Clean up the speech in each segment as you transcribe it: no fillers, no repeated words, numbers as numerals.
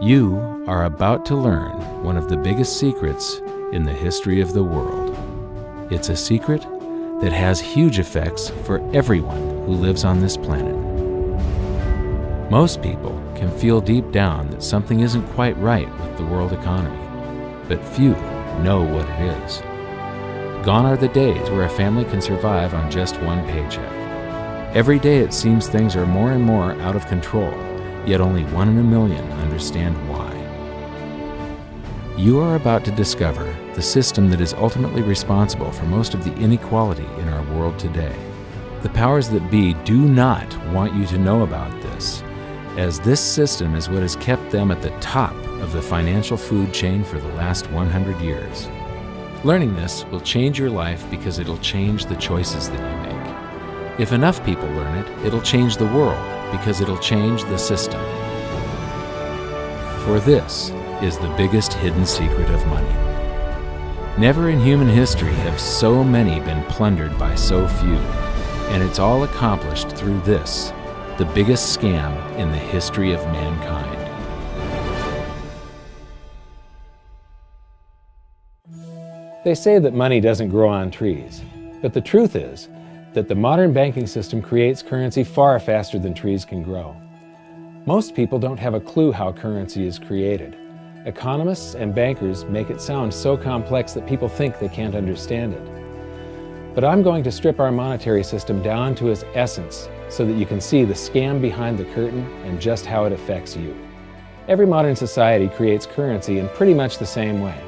You are about to learn one of the biggest secrets in the history of the world. It's a secret that has huge effects for everyone who lives on this planet. Most people can feel deep down that something isn't quite right with the world economy, but few know what it is. Gone are the days where a family can survive on just one paycheck. Every day it seems things are more and more out of control, yet only 1 in a million understand why. You are about to discover the system that is ultimately responsible for most of the inequality in our world today. The powers that be do not want you to know about this, as this system is what has kept them at the top of the financial food chain for the last 100 years. Learning this will change your life because it'll change the choices that you make. If enough people learn it, it'll change the world because it'll change the system. For this is the biggest hidden secret of money. Never in human history have so many been plundered by so few, and it's all accomplished through this, the biggest scam in the history of mankind. They say that money doesn't grow on trees, but the truth is that the modern banking system creates currency far faster than trees can grow. Most people don't have a clue how currency is created. Economists and bankers make it sound so complex that people think they can't understand it. But I'm going to strip our monetary system down to its essence so that you can see the scam behind the curtain and just how it affects you. Every modern society creates currency in pretty much the same way.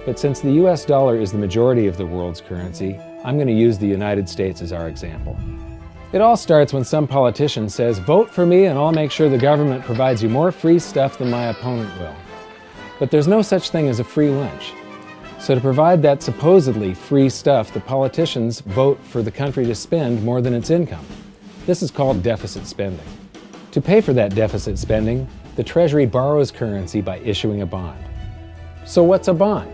But since the US dollar is the majority of the world's currency, I'm going to use the United States as our example. It all starts when some politician says, "Vote for me and I'll make sure the government provides you more free stuff than my opponent will." But there's no such thing as a free lunch. So to provide that supposedly free stuff, the politicians vote for the country to spend more than its income. This is called deficit spending. To pay for that deficit spending, the Treasury borrows currency by issuing a bond. So what's a bond?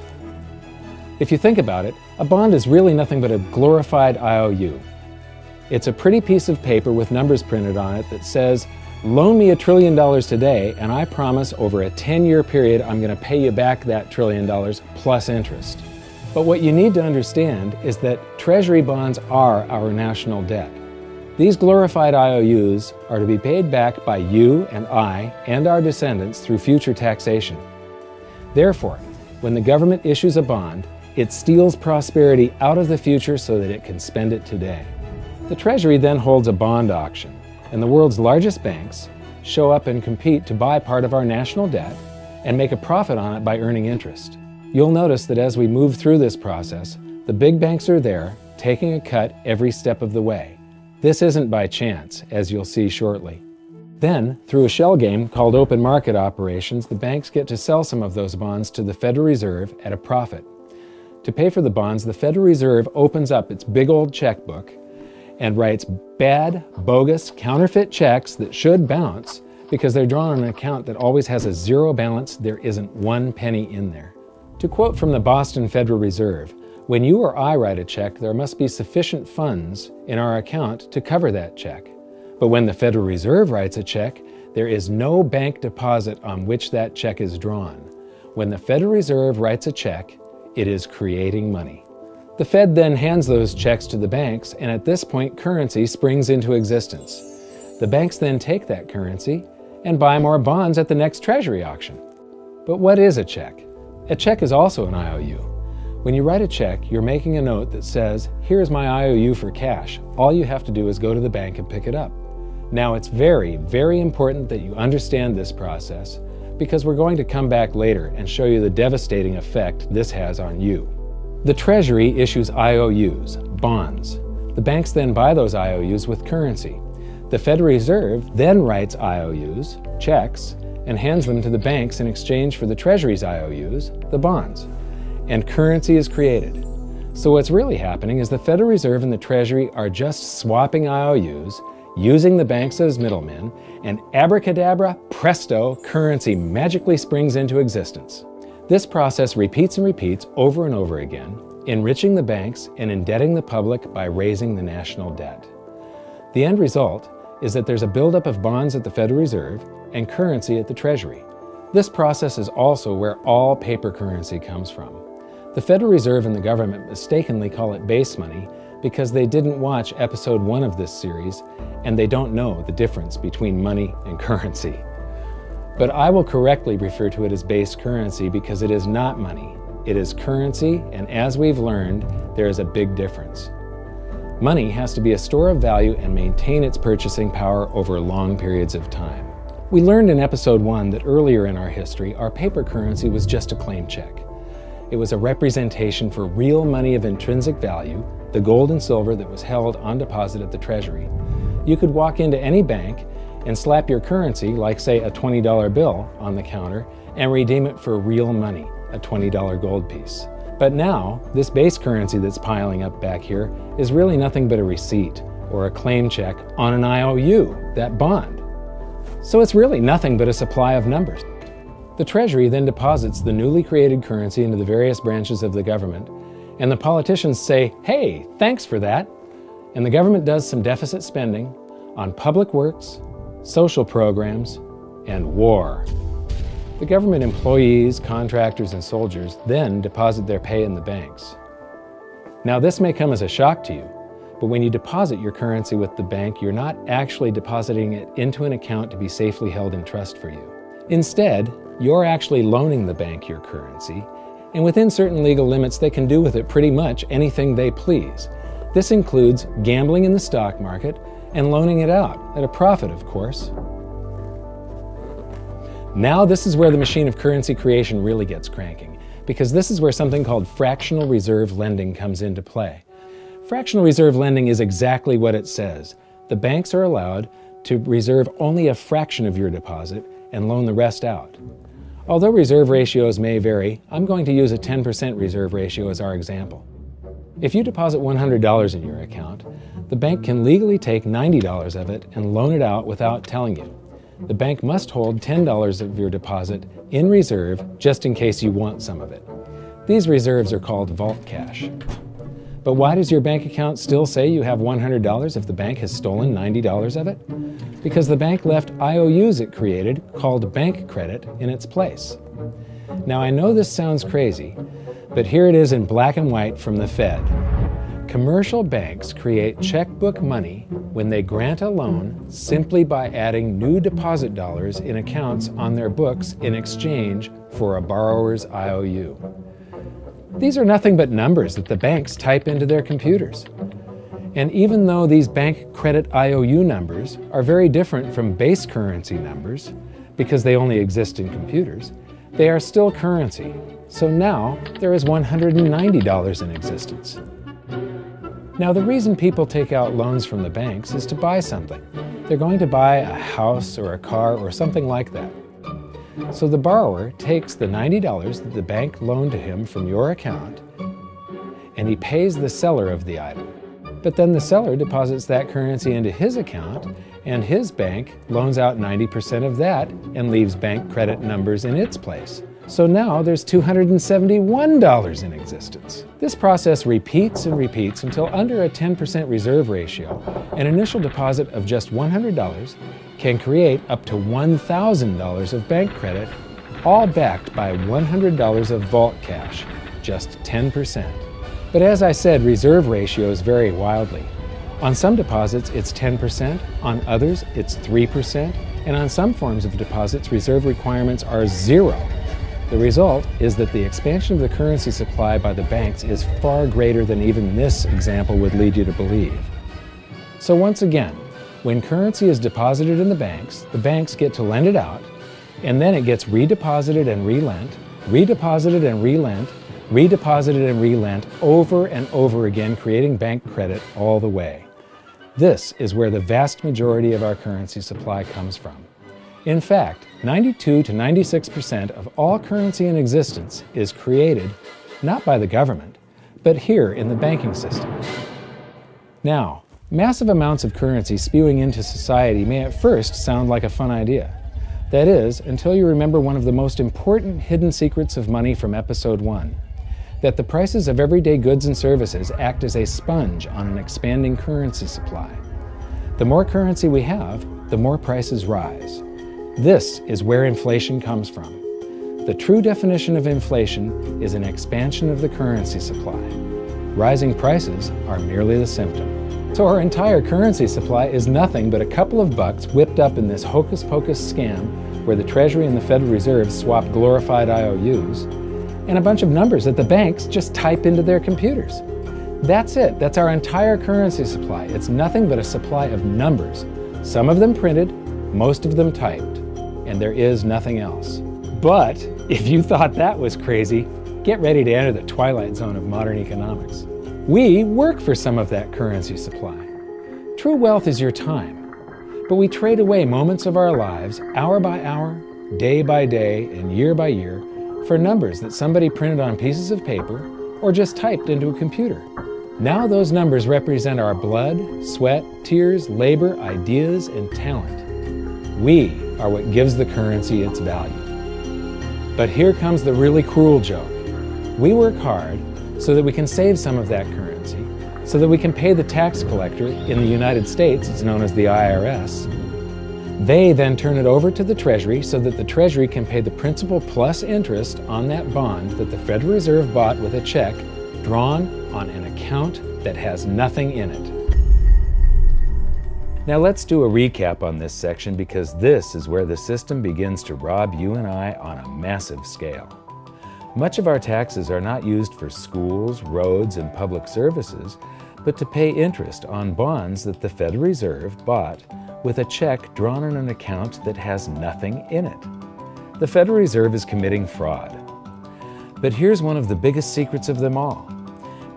If you think about it, a bond is really nothing but a glorified IOU. It's a pretty piece of paper with numbers printed on it that says, "Loan me $1 trillion today, and I promise over a 10-year period I'm going to pay you back that $1 trillion plus interest." But what you need to understand is that Treasury bonds are our national debt. These glorified IOUs are to be paid back by you and I and our descendants through future taxation. Therefore, when the government issues a bond, it steals prosperity out of the future so that it can spend it today. The Treasury then holds a bond auction, and the world's largest banks show up and compete to buy part of our national debt and make a profit on it by earning interest. You'll notice that as we move through this process, the big banks are there, taking a cut every step of the way. This isn't by chance, as you'll see shortly. Then, through a shell game called open market operations, the banks get to sell some of those bonds to the Federal Reserve at a profit. To pay for the bonds, the Federal Reserve opens up its big old checkbook and writes bad, bogus, counterfeit checks that should bounce because they're drawn on an account that always has a zero balance. There isn't 1 penny in there. To quote from the Boston Federal Reserve, "When you or I write a check, there must be sufficient funds in our account to cover that check. But when the Federal Reserve writes a check, there is no bank deposit on which that check is drawn. When the Federal Reserve writes a check, it is creating money." The Fed then hands those checks to the banks, and at this point, currency springs into existence. The banks then take that currency and buy more bonds at the next Treasury auction. But what is a check? A check is also an IOU. When you write a check, you're making a note that says, "Here's my IOU for cash. All you have to do is go to the bank and pick it up." Now, it's very, very important that you understand this process because we're going to come back later and show you the devastating effect this has on you. The Treasury issues IOUs, bonds. The banks then buy those IOUs with currency. The Federal Reserve then writes IOUs, checks, and hands them to the banks in exchange for the Treasury's IOUs, the bonds. And currency is created. So what's really happening is the Federal Reserve and the Treasury are just swapping IOUs, using the banks as middlemen, and abracadabra, presto, currency magically springs into existence. This process repeats and repeats over and over again, enriching the banks and indebting the public by raising the national debt. The end result is that there's a buildup of bonds at the Federal Reserve, and currency at the Treasury. This process is also where all paper currency comes from. The Federal Reserve and the government mistakenly call it base money because they didn't watch episode 1 of this series and they don't know the difference between money and currency. But I will correctly refer to it as base currency because it is not money. It is currency, and as we've learned, there is a big difference. Money has to be a store of value and maintain its purchasing power over long periods of time. We learned in episode 1 that earlier in our history, our paper currency was just a claim check. It was a representation for real money of intrinsic value, the gold and silver that was held on deposit at the Treasury. You could walk into any bank and slap your currency, like say a $20 bill, on the counter and redeem it for real money, a $20 gold piece. But now, this base currency that's piling up back here is really nothing but a receipt or a claim check on an IOU, that bond. So it's really nothing but a supply of numbers. The Treasury then deposits the newly created currency into the various branches of the government, and the politicians say, "Hey, thanks for that." And the government does some deficit spending on public works, social programs, and war. The government employees, contractors, and soldiers then deposit their pay in the banks. Now, this may come as a shock to you, but when you deposit your currency with the bank, you're not actually depositing it into an account to be safely held in trust for you. Instead, you're actually loaning the bank your currency, and within certain legal limits, they can do with it pretty much anything they please. This includes gambling in the stock market and loaning it out, at a profit, of course. Now this is where the machine of currency creation really gets cranking, because this is where something called fractional reserve lending comes into play. Fractional reserve lending is exactly what it says. The banks are allowed to reserve only a fraction of your deposit and loan the rest out. Although reserve ratios may vary, I'm going to use a 10% reserve ratio as our example. If you deposit $100 in your account, the bank can legally take $90 of it and loan it out without telling you. The bank must hold $10 of your deposit in reserve just in case you want some of it. These reserves are called vault cash. But why does your bank account still say you have $100 if the bank has stolen $90 of it? Because the bank left IOUs it created, called bank credit, in its place. Now I know this sounds crazy, but here it is in black and white from the Fed. Commercial banks create checkbook money when they grant a loan simply by adding new deposit dollars in accounts on their books in exchange for a borrower's IOU. These are nothing but numbers that the banks type into their computers. And even though these bank credit IOU numbers are very different from base currency numbers, because they only exist in computers, they are still currency. So now there is $190 in existence. Now, the reason people take out loans from the banks is to buy something. They're going to buy a house or a car or something like that. So the borrower takes the $90 that the bank loaned to him from your account, and he pays the seller of the item. But then the seller deposits that currency into his account, and his bank loans out 90% of that and leaves bank credit numbers in its place. So now there's $271 in existence. This process repeats and repeats until under a 10% reserve ratio, an initial deposit of just $100 can create up to $1,000 of bank credit, all backed by $100 of vault cash, just 10%. But as I said, reserve ratios vary wildly. On some deposits, it's 10%, on others, it's 3%, and on some forms of deposits, reserve requirements are 0. The result is that the expansion of the currency supply by the banks is far greater than even this example would lead you to believe. So once again, when currency is deposited in the banks get to lend it out, and then it gets redeposited and relent, redeposited and relent, redeposited and relent over and over again, creating bank credit all the way. This is where the vast majority of our currency supply comes from. In fact, 92 to 96% of all currency in existence is created not by the government, but here in the banking system. Now, massive amounts of currency spewing into society may at first sound like a fun idea. That is, until you remember one of the most important hidden secrets of money from episode 1, that the prices of everyday goods and services act as a sponge on an expanding currency supply. The more currency we have, the more prices rise. This is where inflation comes from. The true definition of inflation is an expansion of the currency supply. Rising prices are merely the symptom. So our entire currency supply is nothing but a couple of bucks whipped up in this hocus-pocus scam where the Treasury and the Federal Reserve swap glorified IOUs, and a bunch of numbers that the banks just type into their computers. That's it. That's our entire currency supply. It's nothing but a supply of numbers. Some of them printed, most of them typed, and there is nothing else. But if you thought that was crazy, get ready to enter the twilight zone of modern economics. We work for some of that currency supply. True wealth is your time, but we trade away moments of our lives, hour by hour, day by day, and year by year, for numbers that somebody printed on pieces of paper or just typed into a computer. Now those numbers represent our blood, sweat, tears, labor, ideas, and talent. We are what gives the currency its value. But here comes the really cruel joke. We work hard so that we can save some of that currency, so that we can pay the tax collector. In the United States, it's known as the IRS. They then turn it over to the Treasury so that the Treasury can pay the principal plus interest on that bond that the Federal Reserve bought with a check drawn on an account that has nothing in it. Now let's do a recap on this section, because this is where the system begins to rob you and I on a massive scale. Much of our taxes are not used for schools, roads, and public services, but to pay interest on bonds that the Federal Reserve bought with a check drawn on an account that has nothing in it. The Federal Reserve is committing fraud. But here's one of the biggest secrets of them all.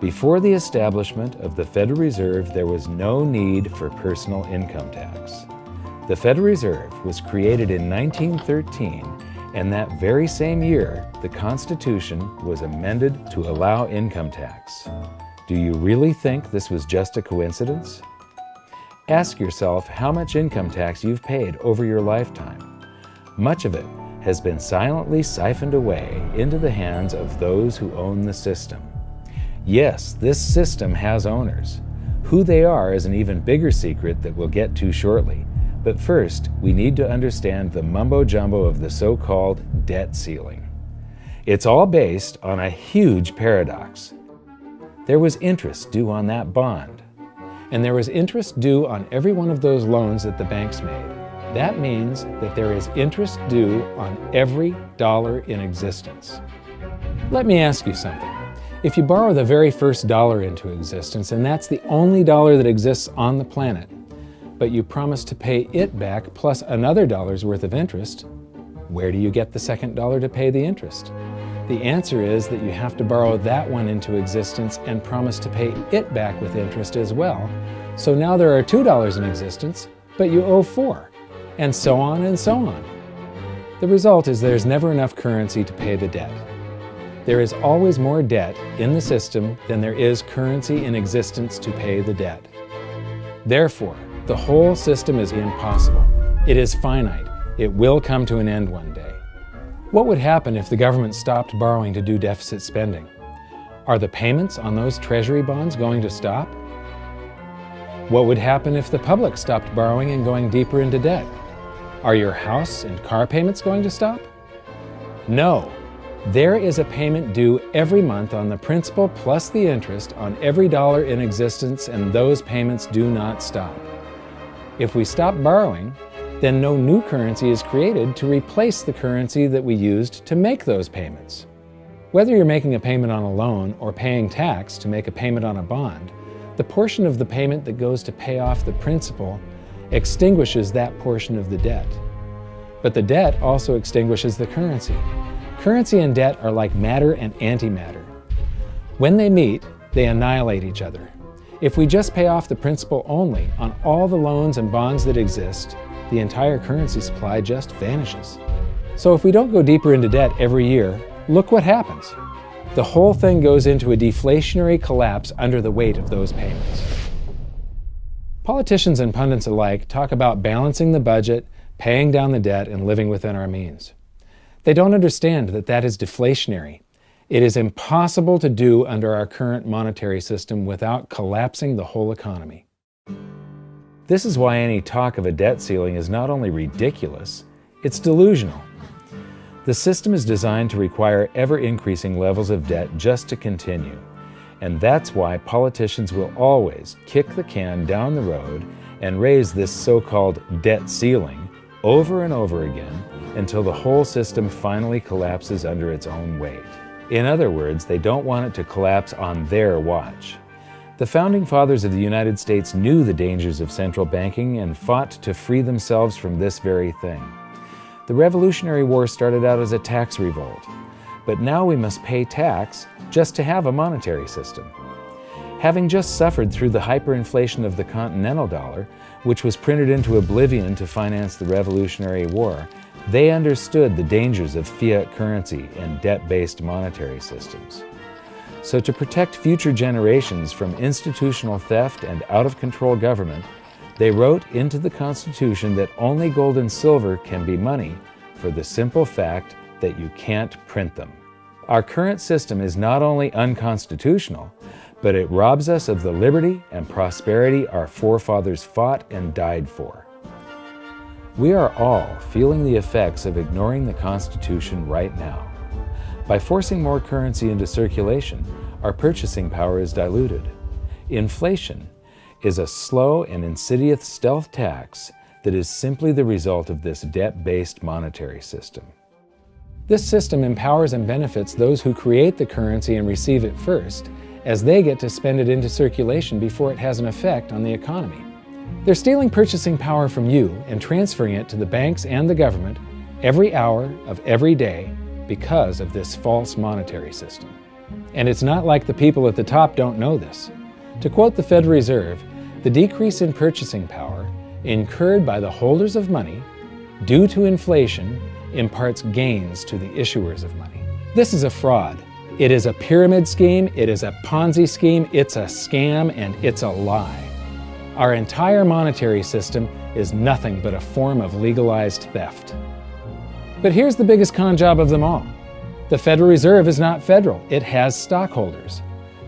Before the establishment of the Federal Reserve, there was no need for personal income tax. The Federal Reserve was created in 1913, and that very same year, the Constitution was amended to allow income tax. Do you really think this was just a coincidence? Ask yourself how much income tax you've paid over your lifetime. Much of it has been silently siphoned away into the hands of those who own the system. Yes, this system has owners. Who they are is an even bigger secret that we'll get to shortly. But first, we need to understand the mumbo-jumbo of the so-called debt ceiling. It's all based on a huge paradox. There was interest due on that bond, and there was interest due on every one of those loans that the banks made. That means that there is interest due on every dollar in existence. Let me ask you something. If you borrow the very first dollar into existence, and that's the only dollar that exists on the planet, but you promise to pay it back plus another dollar's worth of interest, where do you get the second dollar to pay the interest? The answer is that you have to borrow that one into existence and promise to pay it back with interest as well. So now there are $2 in existence, but you owe $4, and so on and so on. The result is there's never enough currency to pay the debt. There is always more debt in the system than there is currency in existence to pay the debt. Therefore, the whole system is impossible. It is finite. It will come to an end one day. What would happen if the government stopped borrowing to do deficit spending? Are the payments on those treasury bonds going to stop? What would happen if the public stopped borrowing and going deeper into debt? Are your house and car payments going to stop? No. There is a payment due every month on the principal plus the interest on every dollar in existence, and those payments do not stop. If we stop borrowing, then no new currency is created to replace the currency that we used to make those payments. Whether you're making a payment on a loan or paying tax to make a payment on a bond, the portion of the payment that goes to pay off the principal extinguishes that portion of the debt. But the debt also extinguishes the currency. Currency and debt are like matter and antimatter. When they meet, they annihilate each other. If we just pay off the principal only on all the loans and bonds that exist, the entire currency supply just vanishes. So if we don't go deeper into debt every year, look what happens. The whole thing goes into a deflationary collapse under the weight of those payments. Politicians and pundits alike talk about balancing the budget, paying down the debt, and living within our means. They don't understand that that is deflationary. It is impossible to do under our current monetary system without collapsing the whole economy. This is why any talk of a debt ceiling is not only ridiculous, It's delusional. The system is designed to require ever-increasing levels of debt just to continue. And that's why politicians will always kick the can down the road and raise this so-called debt ceiling over and over again until the whole system finally collapses under its own weight. In other words, they don't want it to collapse on their watch. The Founding Fathers of the United States knew the dangers of central banking and fought to free themselves from this very thing. The Revolutionary War started out as a tax revolt, but now we must pay tax just to have a monetary system. Having just suffered through the hyperinflation of the continental dollar, which was printed into oblivion to finance the Revolutionary War, they understood the dangers of fiat currency and debt-based monetary systems. So to protect future generations from institutional theft and out-of-control government, they wrote into the Constitution that only gold and silver can be money for the simple fact that you can't print them. Our current system is not only unconstitutional, but it robs us of the liberty and prosperity our forefathers fought and died for. We are all feeling the effects of ignoring the Constitution right now. By forcing more currency into circulation, our purchasing power is diluted. Inflation is a slow and insidious stealth tax that is simply the result of this debt-based monetary system. This system empowers and benefits those who create the currency and receive it first, as they get to spend it into circulation before it has an effect on the economy. They're stealing purchasing power from you and transferring it to the banks and the government every hour of every day because of this false monetary system. And it's not like the people at the top don't know this. To quote the Federal Reserve, the decrease in purchasing power incurred by the holders of money due to inflation imparts gains to the issuers of money. This is a fraud. It is a pyramid scheme, it is a Ponzi scheme, it's a scam, and it's a lie. Our entire monetary system is nothing but a form of legalized theft. But here's the biggest con job of them all. The Federal Reserve is not federal, it has stockholders.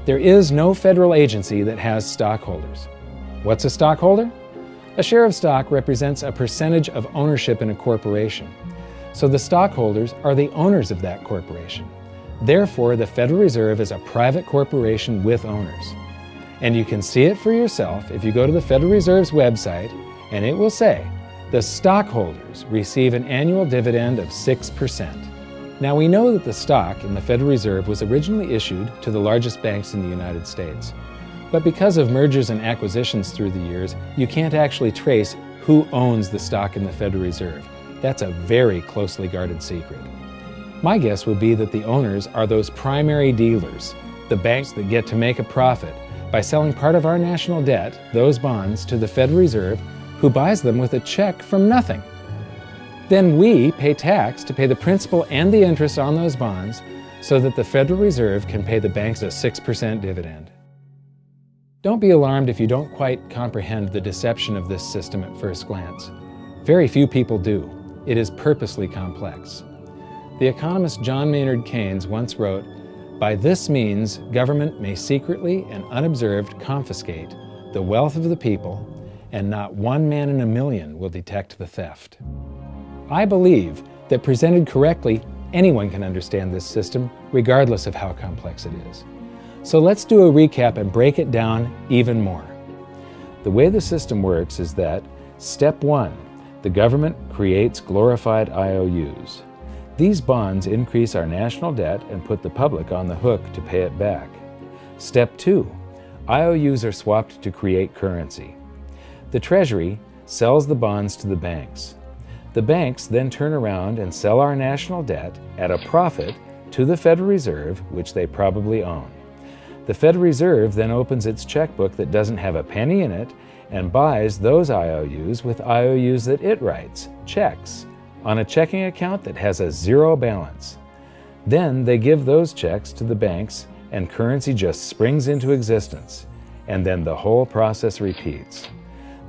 There is no federal agency that has stockholders. What's a stockholder? A share of stock represents a percentage of ownership in a corporation. So the stockholders are the owners of that corporation. Therefore, the Federal Reserve is a private corporation with owners. And you can see it for yourself if you go to the Federal Reserve's website, and it will say, the stockholders receive an annual dividend of 6%. Now we know that the stock in the Federal Reserve was originally issued to the largest banks in the United States. But because of mergers and acquisitions through the years, you can't actually trace who owns the stock in the Federal Reserve. That's a very closely guarded secret. My guess would be that the owners are those primary dealers, the banks that get to make a profit by selling part of our national debt, those bonds, to the Federal Reserve, who buys them with a check from nothing. Then we pay tax to pay the principal and the interest on those bonds so that the Federal Reserve can pay the banks a 6% dividend. Don't be alarmed if you don't quite comprehend the deception of this system at first glance. Very few people do. It is purposely complex. The economist John Maynard Keynes once wrote, "By this means, government may secretly and unobserved confiscate the wealth of the people, and not one man in a million will detect the theft." I believe that presented correctly, anyone can understand this system, regardless of how complex it is. So let's do a recap and break it down even more. The way the system works is that, step 1, the government creates glorified IOUs. These bonds increase our national debt and put the public on the hook to pay it back. Step 2, IOUs are swapped to create currency. The Treasury sells the bonds to the banks. The banks then turn around and sell our national debt at a profit to the Federal Reserve, which they probably own. The Federal Reserve then opens its checkbook that doesn't have a penny in it and buys those IOUs with IOUs that it writes, checks, on a checking account that has a zero balance. Then they give those checks to the banks and currency just springs into existence, and then the whole process repeats.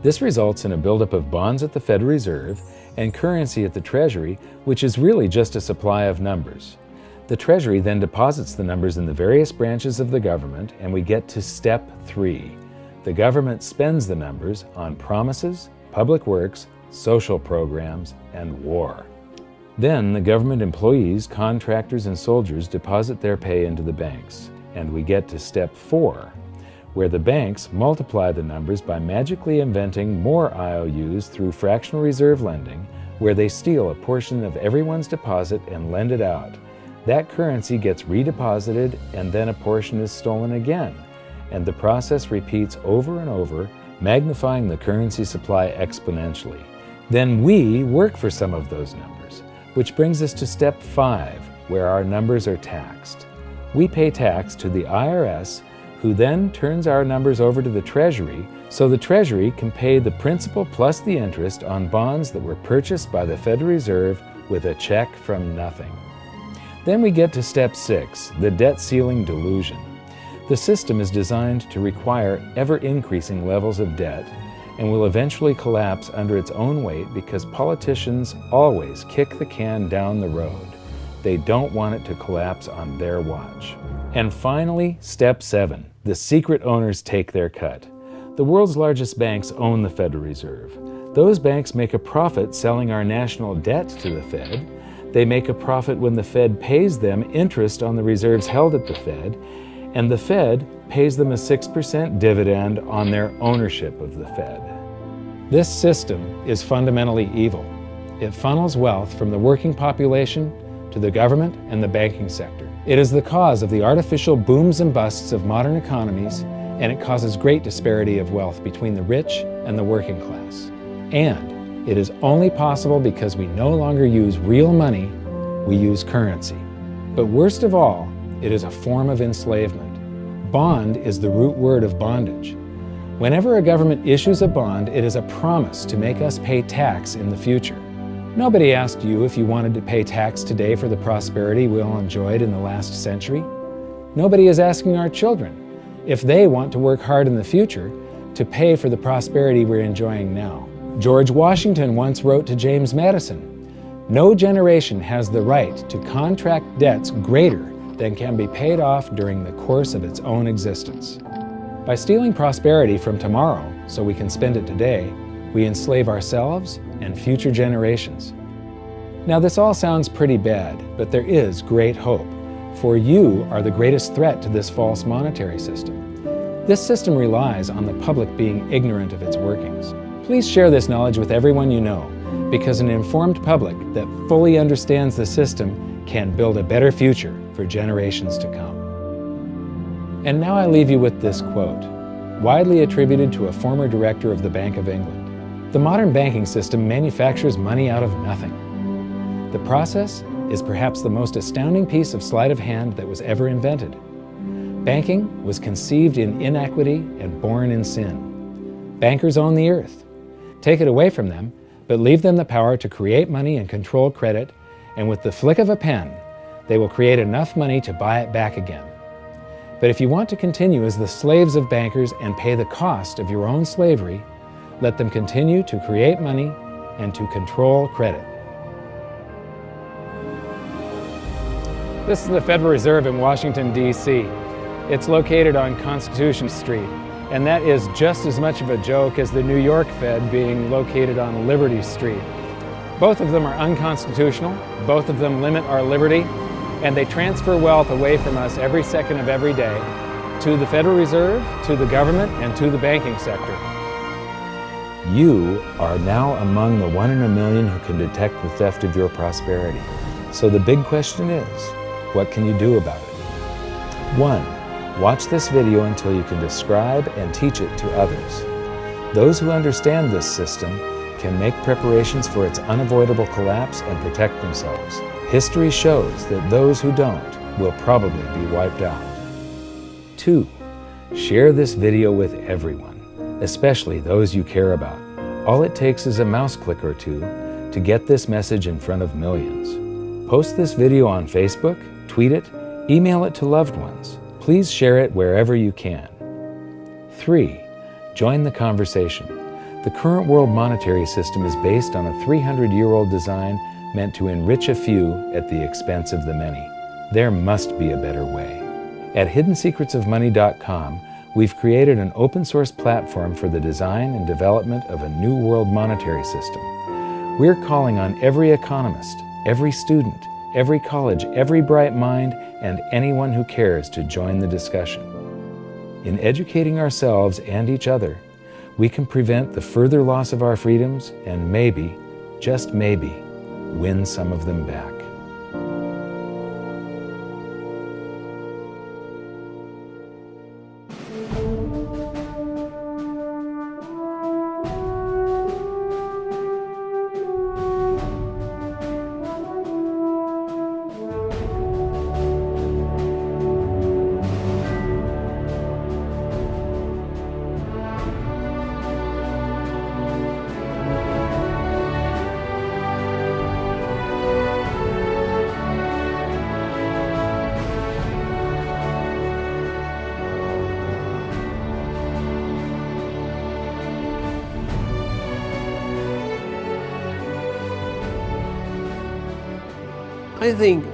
This results in a buildup of bonds at the Federal Reserve and currency at the Treasury, which is really just a supply of numbers. The Treasury then deposits the numbers in the various branches of the government, and we get to step 3. The government spends the numbers on promises, public works, social programs, and war. Then the government employees, contractors, and soldiers deposit their pay into the banks. And we get to step 4, where the banks multiply the numbers by magically inventing more IOUs through fractional reserve lending, where they steal a portion of everyone's deposit and lend it out. That currency gets redeposited, and then a portion is stolen again. And the process repeats over and over, magnifying the currency supply exponentially. Then we work for some of those numbers, which brings us to step 5, where our numbers are taxed. We pay tax to the IRS, who then turns our numbers over to the Treasury, so the Treasury can pay the principal plus the interest on bonds that were purchased by the Federal Reserve with a check from nothing. Then we get to step 6, the debt ceiling delusion. The system is designed to require ever-increasing levels of debt and will eventually collapse under its own weight because politicians always kick the can down the road. They don't want it to collapse on their watch. And finally, step 7, the secret owners take their cut. The world's largest banks own the Federal Reserve. Those banks make a profit selling our national debt to the Fed. They make a profit when the Fed pays them interest on the reserves held at the Fed, and the Fed pays them a 6% dividend on their ownership of the Fed. This system is fundamentally evil. It funnels wealth from the working population to the government and the banking sector. It is the cause of the artificial booms and busts of modern economies, and it causes great disparity of wealth between the rich and the working class. And it is only possible because we no longer use real money, we use currency. But worst of all, it is a form of enslavement. Bond is the root word of bondage. Whenever a government issues a bond, it is a promise to make us pay tax in the future. Nobody asked you if you wanted to pay tax today for the prosperity we all enjoyed in the last century. Nobody is asking our children if they want to work hard in the future to pay for the prosperity we're enjoying now. George Washington once wrote to James Madison, "No generation has the right to contract debts greater than can be paid off during the course of its own existence." By stealing prosperity from tomorrow so we can spend it today, we enslave ourselves and future generations. Now this all sounds pretty bad, but there is great hope, for you are the greatest threat to this false monetary system. This system relies on the public being ignorant of its workings. Please share this knowledge with everyone you know, because an informed public that fully understands the system can build a better future for generations to come. And now I leave you with this quote, widely attributed to a former director of the Bank of England. The modern banking system manufactures money out of nothing. The process is perhaps the most astounding piece of sleight of hand that was ever invented. Banking was conceived in inequity and born in sin. Bankers own the earth. Take it away from them, but leave them the power to create money and control credit, and with the flick of a pen, they will create enough money to buy it back again. But if you want to continue as the slaves of bankers and pay the cost of your own slavery, let them continue to create money and to control credit. This is the Federal Reserve in Washington, D.C. It's located on Constitution Street, and that is just as much of a joke as the New York Fed being located on Liberty Street. Both of them are unconstitutional, both of them limit our liberty, and they transfer wealth away from us every second of every day to the Federal Reserve, to the government, and to the banking sector. You are now among the 1 in a million who can detect the theft of your prosperity. So the big question is, what can you do about it? 1. Watch this video until you can describe and teach it to others. Those who understand this system can make preparations for its unavoidable collapse and protect themselves. History shows that those who don't will probably be wiped out. 2. Share this video with everyone, especially those you care about. All it takes is a mouse click or two to get this message in front of millions. Post this video on Facebook, tweet it, email it to loved ones. Please share it wherever you can. 3. Join the conversation. The current world monetary system is based on a 300-year-old design meant to enrich a few at the expense of the many. There must be a better way. At hiddensecretsofmoney.com, we've created an open-source platform for the design and development of a new world monetary system. We're calling on every economist, every student, every college, every bright mind, and anyone who cares to join the discussion. In educating ourselves and each other, we can prevent the further loss of our freedoms and maybe, just maybe, win some of them back. I think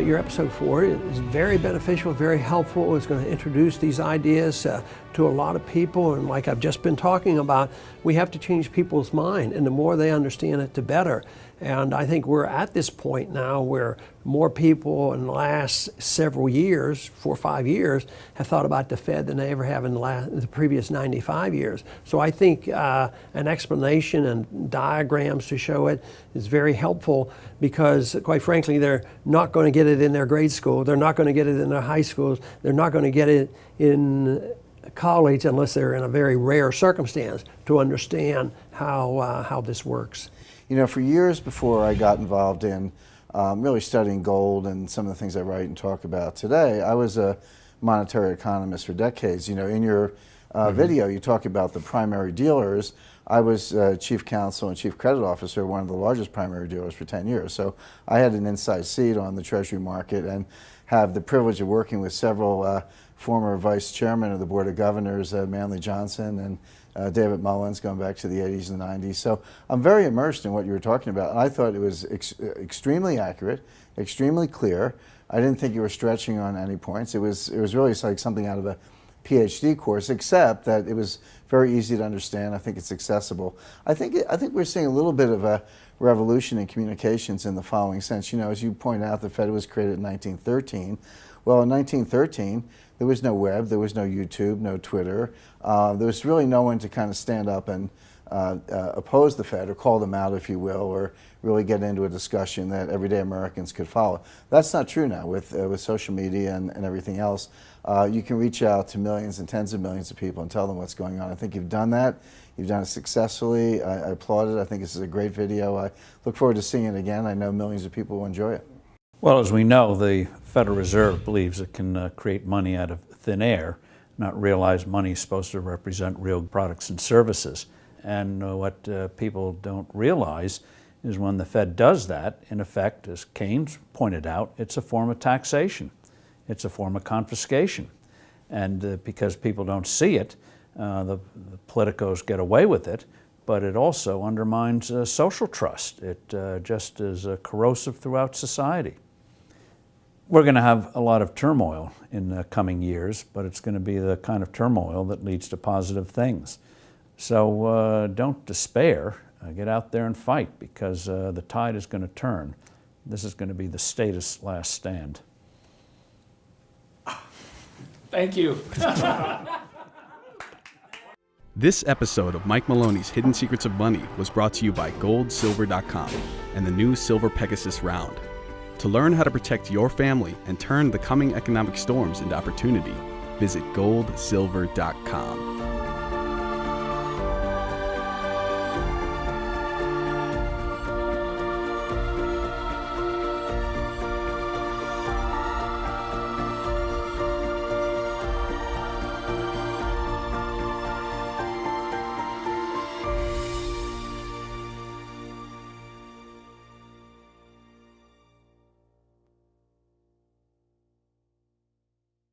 your episode 4 is very beneficial, very helpful. It's going to introduce these ideas to a lot of people, and like I've just been talking about, we have to change people's mind, and the more they understand it, the better. And I think we're at this point now where more people in the last several years, 4 or 5 years, have thought about the Fed than they ever have in the previous 95 years. So I think an explanation and diagrams to show it is very helpful, because quite frankly, they're not going to get it in their grade school. They're not going to get it in their high schools. They're not going to get it in college unless they're in a very rare circumstance to understand how this works. You know, for years before I got involved in really studying gold and some of the things I write and talk about today, I was a monetary economist for decades. You know, in your video, you talk about the primary dealers. I was chief counsel and chief credit officer, one of the largest primary dealers for 10 years. So I had an inside seat on the Treasury market and have the privilege of working with several former vice chairmen of the Board of Governors, Manley Johnson and David Mullins, going back to the 80s and 90s. So I'm very immersed in what you were talking about. And I thought it was extremely accurate, extremely clear. I didn't think you were stretching on any points. It was really like something out of a PhD course, except that it was very easy to understand. I think it's accessible. I think we're seeing a little bit of a revolution in communications in the following sense. You know, as you point out, the Fed was created in 1913. Well, in 1913, there was no web, there was no YouTube, no Twitter. There was really no one to kind of stand up and oppose the Fed or call them out, if you will, or really get into a discussion that everyday Americans could follow. That's not true now with social media and everything else. You can reach out to millions and tens of millions of people and tell them what's going on. I think you've done that. You've done it successfully. I applaud it. I think this is a great video. I look forward to seeing it again. I know millions of people will enjoy it. Well, as we know, the Federal Reserve believes it can create money out of thin air, not realize money is supposed to represent real products and services. And what people don't realize is when the Fed does that, in effect, as Keynes pointed out, it's a form of taxation. It's a form of confiscation. And because people don't see it, the politicos get away with it, but it also undermines social trust. It just is corrosive throughout society. We're going to have a lot of turmoil in the coming years, but it's going to be the kind of turmoil that leads to positive things. So don't despair. Get out there and fight, because the tide is going to turn. This is going to be the statist's last stand. Thank you. This episode of Mike Maloney's Hidden Secrets of Money was brought to you by GoldSilver.com and the new Silver Pegasus Round. To learn how to protect your family and turn the coming economic storms into opportunity, visit GoldSilver.com.